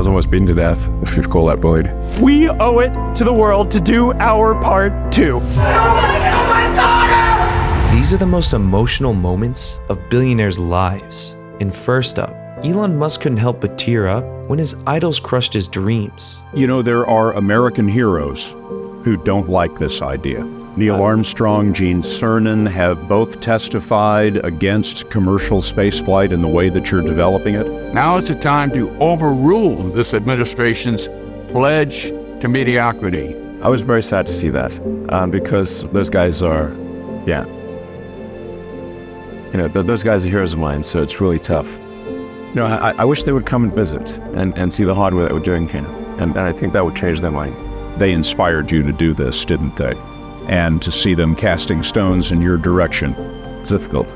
I've almost beaten to death, if you'd call that bullied. We owe it to the world to do our part too. My daughter! These are the most emotional moments of billionaires' lives. And first up, Elon Musk couldn't help but tear up when his idols crushed his dreams. You know, there are American heroes who don't like this idea. Neil Armstrong, Gene Cernan have both testified against commercial spaceflight in the way that you're developing it. Now is the time to overrule this administration's pledge to mediocrity. I was very sad to see that, because those guys are, those guys are heroes of mine, so it's really tough. I wish they would come and visit and see the hardware that we're doing here, and I think that would change their mind. They inspired you to do this, didn't they? And to see them casting stones in your direction. It's difficult.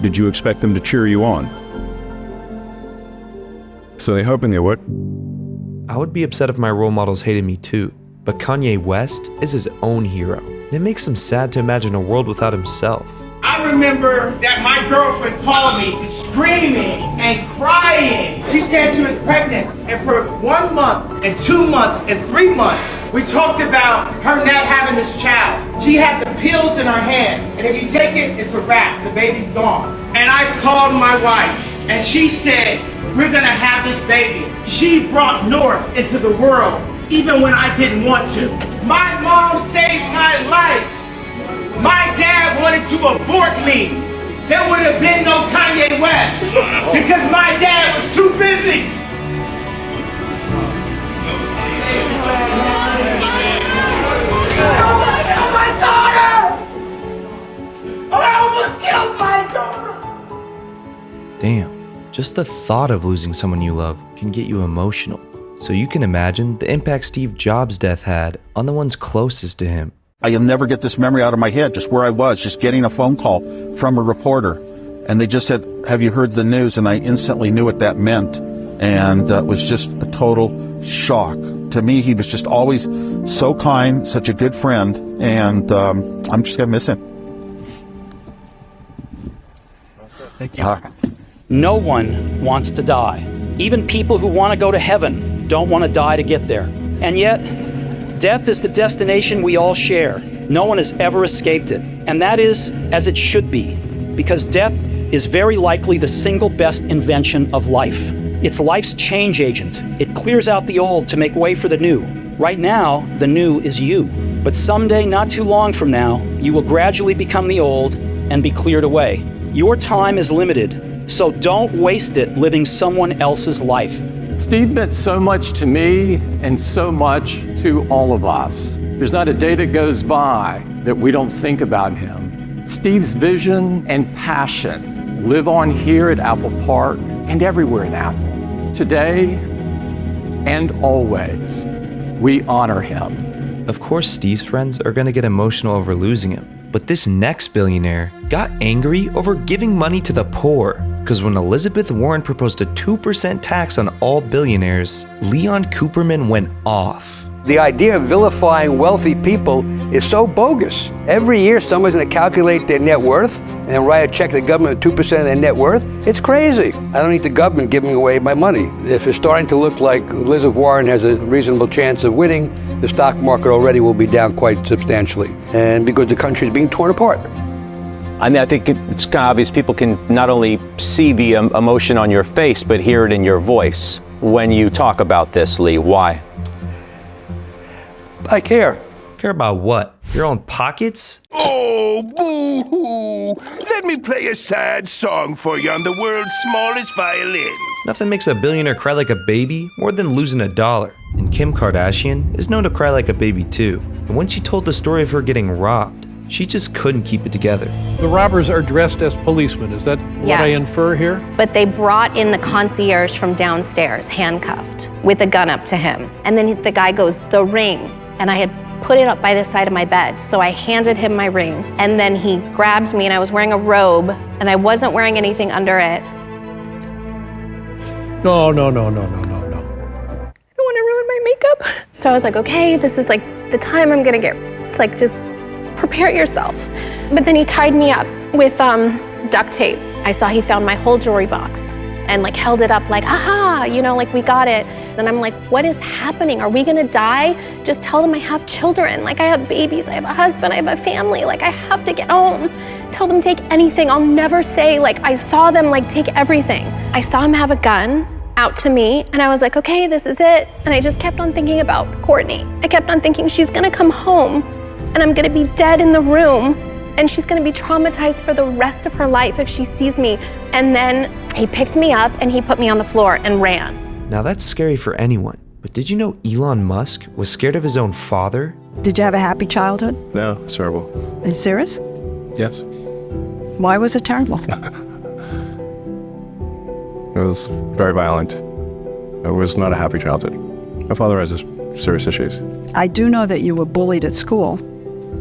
Did you expect them to cheer you on? So they're hoping they would. I would be upset if my role models hated me too, but Kanye West is his own hero, and it makes him sad to imagine a world without himself. I remember that my girlfriend called me screaming and crying. She said she was pregnant, and for 1 month and 2 months and 3 months, we talked about her not having this child. She had the pills in her hand, and if you take it, it's a wrap, the baby's gone. And I called my wife, and she said, we're gonna have this baby. She brought North into the world, even when I didn't want to. My mom saved my life. My dad wanted to abort me. There would have been no Kanye West because my dad was too busy. My daughter! I almost killed my daughter! Damn, just the thought of losing someone you love can get you emotional. So you can imagine the impact Steve Jobs' death had on the ones closest to him. I'll never get this memory out of my head, just where I was, just getting a phone call from a reporter. And they just said, have you heard the news? And I instantly knew what that meant. And it was just a total shock. To me, he was just always so kind, such a good friend. And I'm just going to miss him. Thank you. No one wants to die. Even people who want to go to heaven don't want to die to get there. And yet, death is the destination we all share. No one has ever escaped it. And that is as it should be, because death is very likely the single best invention of life. It's life's change agent. It clears out the old to make way for the new. Right now, the new is you. But someday, not too long from now, you will gradually become the old and be cleared away. Your time is limited, so don't waste it living someone else's life. Steve meant so much to me and so much to all of us. There's not a day that goes by that we don't think about him. Steve's vision and passion live on here at Apple Park and everywhere in Apple. Today and always, we honor him. Of course, Steve's friends are going to get emotional over losing him. But this next billionaire got angry over giving money to the poor. Because when Elizabeth Warren proposed a 2% tax on all billionaires, Leon Cooperman went off. The idea of vilifying wealthy people is so bogus. Every year someone's going to calculate their net worth and then write a check to the government at 2% of their net worth. It's crazy. I don't need the government giving away my money. If it's starting to look like Elizabeth Warren has a reasonable chance of winning, the stock market already will be down quite substantially. And because the country is being torn apart. I mean, I think it's kind of obvious people can not only see the emotion on your face, but hear it in your voice when you talk about this, Lee. Why? I care. Care about what? Your own pockets? Oh, boo-hoo! Let me play a sad song for you on the world's smallest violin. Nothing makes a billionaire cry like a baby more than losing $1. And Kim Kardashian is known to cry like a baby too. And when she told the story of her getting robbed, she just couldn't keep it together. The robbers are dressed as policemen. Is that what I infer here? But they brought in the concierge from downstairs, handcuffed, with a gun up to him. And then the guy goes, the ring. And I had put it up by the side of my bed. So I handed him my ring. And then he grabbed me, and I was wearing a robe, and I wasn't wearing anything under it. No. I don't want to ruin my makeup. So I was like, okay, this is like the time I'm gonna get, it's like, just prepare yourself. But then he tied me up with duct tape. I saw he found my whole jewelry box and like held it up like, aha, you know, like we got it. And I'm like, what is happening? Are we gonna die? Just tell them I have children. Like, I have babies, I have a husband, I have a family. Like, I have to get home. Tell them take anything. I'll never say, like, I saw them, like, take everything. I saw him have a gun out to me, and I was like, okay, this is it. And I just kept on thinking about Courtney. I kept on thinking she's gonna come home, and I'm gonna be dead in the room, and she's gonna be traumatized for the rest of her life if she sees me. And then he picked me up and he put me on the floor and ran. Now that's scary for anyone, but did you know Elon Musk was scared of his own father? Did you have a happy childhood? No, it's terrible. Are you serious? Yes. Why was it terrible? It was very violent. It was not a happy childhood. My father has serious issues. I do know that you were bullied at school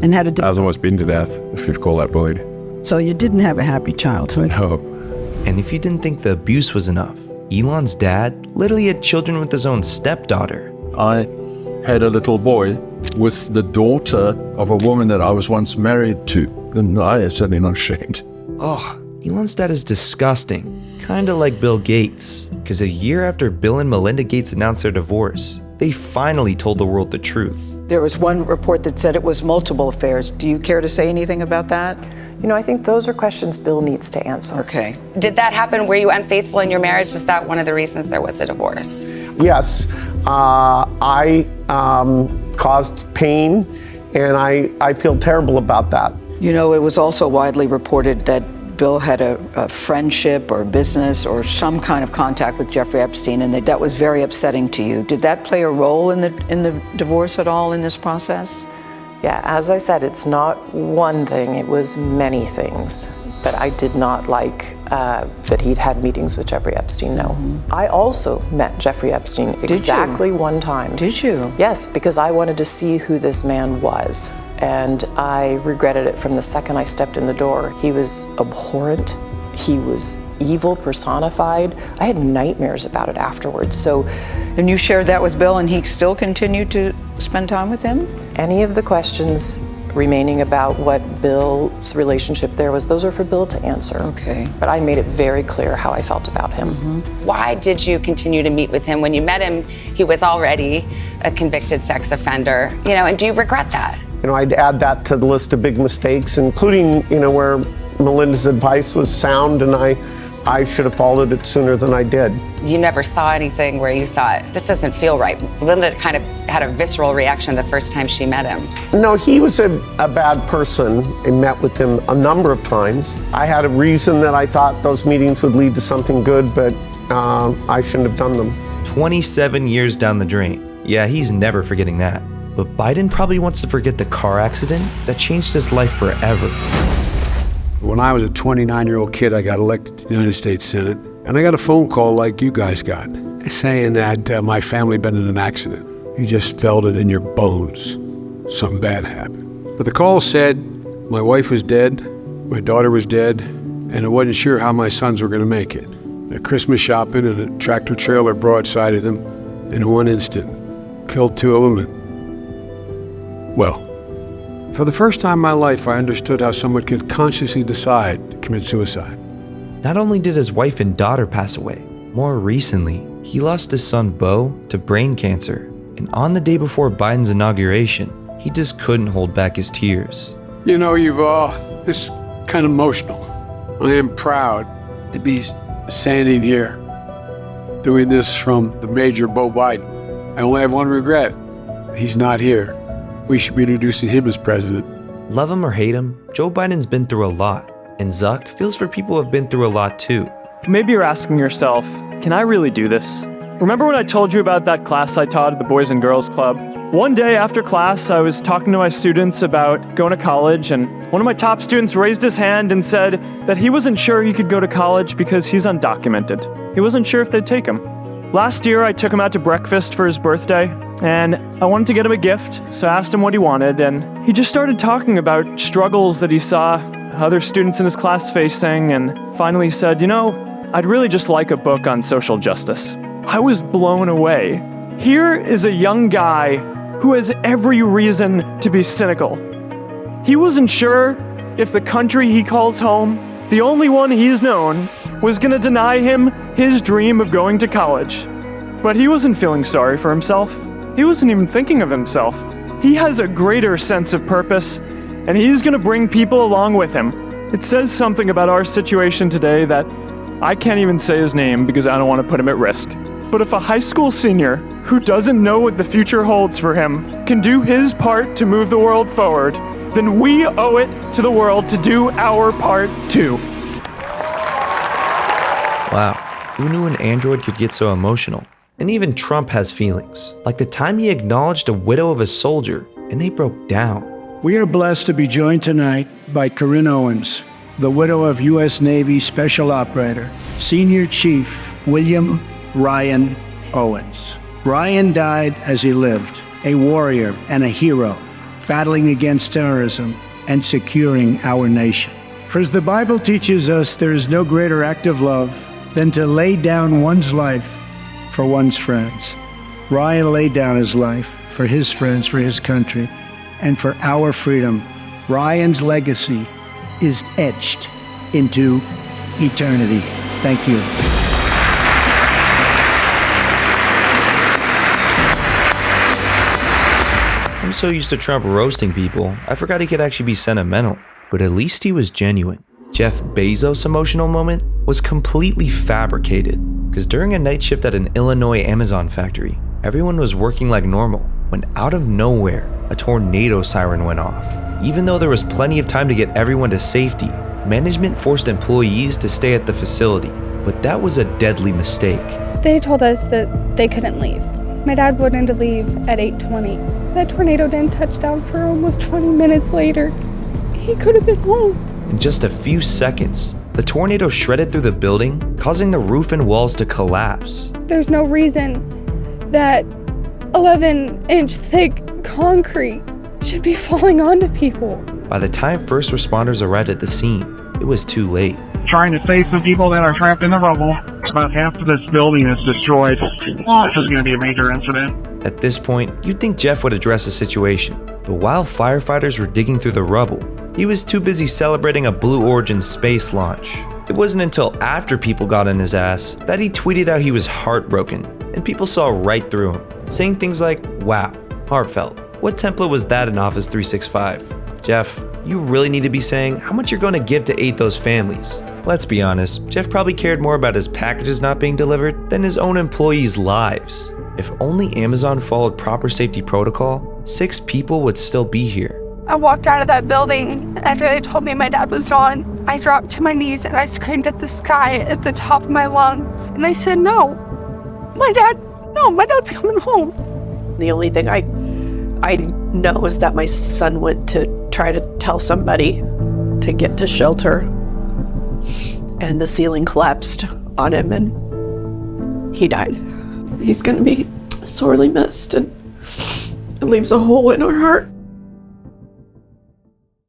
and had I was almost beaten to death, if you'd call that bullied. So you didn't have a happy childhood. No. And if you didn't think the abuse was enough, Elon's dad literally had children with his own stepdaughter. I had a little boy with the daughter of a woman that I was once married to, and I am certainly not ashamed. Oh, Elon's dad is disgusting. Kinda like Bill Gates. Because a year after Bill and Melinda Gates announced their divorce, they finally told the world the truth. There was one report that said it was multiple affairs. Do you care to say anything about that? You know, I think those are questions Bill needs to answer. Okay. Did that happen? Were you unfaithful in your marriage? Is that one of the reasons there was a divorce? Yes, I caused pain, and I feel terrible about that. You know, it was also widely reported that Bill had a friendship or business or some kind of contact with Jeffrey Epstein, and that was very upsetting to you. Did that play a role in the divorce at all in this process? Yeah, as I said, it's not one thing, it was many things. But I did not like that he'd had meetings with Jeffrey Epstein, no. I also met Jeffrey Epstein exactly one time. Did you? Yes, because I wanted to see who this man was. And I regretted it from the second I stepped in the door. He was abhorrent. He was evil personified. I had nightmares about it afterwards. So, and you shared that with Bill, and he still continued to spend time with him? Any of the questions remaining about what Bill's relationship there was, those are for Bill to answer. Okay. But I made it very clear how I felt about him. Why did you continue to meet with him? When you met him, he was already a convicted sex offender, you know, and do you regret that? You know, I'd add that to the list of big mistakes, including, you know, where Melinda's advice was sound and I should have followed it sooner than I did. You never saw anything where you thought, this doesn't feel right. Linda kind of had a visceral reaction the first time she met him. No, he was a bad person. I met with him a number of times. I had a reason that I thought those meetings would lead to something good, but I shouldn't have done them. 27 years down the drain. Yeah, he's never forgetting that. But Biden probably wants to forget the car accident that changed his life forever. When I was a 29-year-old kid, I got elected to the United States Senate, and I got a phone call like you guys got, saying that my family had been in an accident. You just felt it in your bones. Something bad happened. But the call said my wife was dead, my daughter was dead, and I wasn't sure how my sons were going to make it. They're Christmas shopping, and a tractor trailer broadsided them in one instant. Killed two of them, and, well, for the first time in my life, I understood how someone could consciously decide to commit suicide. Not only did his wife and daughter pass away, more recently, he lost his son Beau to brain cancer. And on the day before Biden's inauguration, he just couldn't hold back his tears. You know, it's kind of emotional. I am proud to be standing here doing this from the Major Beau Biden. I only have one regret. He's not here. We should be introducing him as president. Love him or hate him, Joe Biden's been through a lot, and Zuck feels for people who have been through a lot too. Maybe you're asking yourself, can I really do this? Remember when I told you about that class I taught at the Boys and Girls Club? One day after class, I was talking to my students about going to college, and one of my top students raised his hand and said that he wasn't sure he could go to college because he's undocumented. He wasn't sure if they'd take him. Last year, I took him out to breakfast for his birthday, and I wanted to get him a gift, so I asked him what he wanted, and he just started talking about struggles that he saw other students in his class facing, and finally said, you know, I'd really just like a book on social justice. I was blown away. Here is a young guy who has every reason to be cynical. He wasn't sure if the country he calls home, the only one he's known, was gonna deny him his dream of going to college. But he wasn't feeling sorry for himself. He wasn't even thinking of himself. He has a greater sense of purpose, and he's gonna bring people along with him. It says something about our situation today that I can't even say his name because I don't want to put him at risk. But if a high school senior who doesn't know what the future holds for him can do his part to move the world forward, then we owe it to the world to do our part too. Wow, who knew an android could get so emotional? And even Trump has feelings, like the time he acknowledged a widow of a soldier and they broke down. We are blessed to be joined tonight by Corinne Owens, the widow of U.S. Navy Special Operator, Senior Chief William Ryan Owens. Ryan died as he lived, a warrior and a hero, battling against terrorism and securing our nation. For as the Bible teaches us, there is no greater act of love than to lay down one's life for one's friends. Ryan laid down his life for his friends, for his country, and for our freedom. Ryan's legacy is etched into eternity. Thank you. I'm so used to Trump roasting people, I forgot he could actually be sentimental. But at least he was genuine. Jeff Bezos' emotional moment was completely fabricated, because during a night shift at an Illinois Amazon factory, everyone was working like normal when out of nowhere, a tornado siren went off. Even though there was plenty of time to get everyone to safety, management forced employees to stay at the facility, but that was a deadly mistake. They told us that they couldn't leave. My dad wanted to leave at 8:20. That tornado didn't touch down for almost 20 minutes later. He could have been home. In just a few seconds, the tornado shredded through the building, causing the roof and walls to collapse. There's no reason that 11-inch thick concrete should be falling onto people. By the time first responders arrived at the scene, it was too late. Trying to save some people that are trapped in the rubble. About half of this building is destroyed. Oh, this is going to be a major incident. At this point, you'd think Jeff would address the situation, but while firefighters were digging through the rubble, he was too busy celebrating a Blue Origin space launch. It wasn't until after people got in his ass that he tweeted out he was heartbroken, and people saw right through him, saying things like, "Wow, heartfelt. What template was that in Office 365? Jeff, you really need to be saying how much you're going to give to aid those families." Let's be honest, Jeff probably cared more about his packages not being delivered than his own employees' lives. If only Amazon followed proper safety protocol, 6 people would still be here. I walked out of that building after they told me my dad was gone. I dropped to my knees and I screamed at the sky at the top of my lungs. And I said, no, my dad's coming home. The only thing I know is that my son went to try to tell somebody to get to shelter, and the ceiling collapsed on him and he died. He's going to be sorely missed, and it leaves a hole in our heart.